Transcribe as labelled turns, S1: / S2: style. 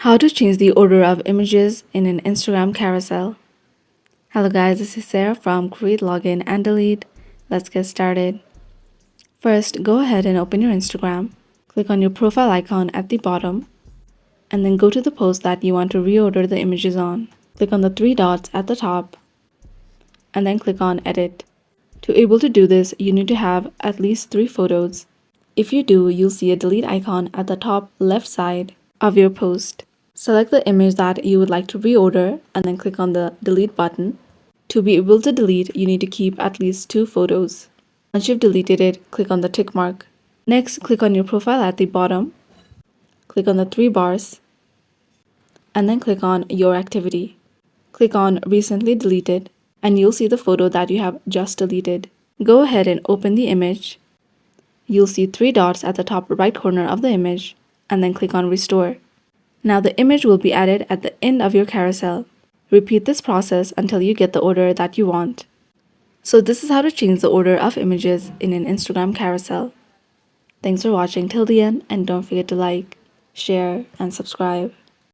S1: How to change the order of images in an Instagram carousel. Hello guys, this is Sarah from Create, Login and Delete. Let's get started. First, go ahead and open your Instagram. Click on your profile icon at the bottom and then go to the post that you want to reorder the images on. Click on the three dots at the top and then click on Edit. To able to do this, you need to have at least 3 photos. If you do, you'll see a delete icon at the top left side of your post. Select the image that you would like to reorder and then click on the delete button. To be able to delete, you need to keep at least 2 photos. Once you've deleted it, click on the tick mark. Next, click on your profile at the bottom. Click on the 3 bars and then click on Your Activity. Click on Recently Deleted and you'll see the photo that you have just deleted. Go ahead and open the image. You'll see 3 dots at the top right corner of the image and then click on Restore. Now the image will be added at the end of your carousel. Repeat this process until you get the order that you want. So this is how to change the order of images in an Instagram carousel. Thanks for watching till the end and don't forget to like, share, and subscribe.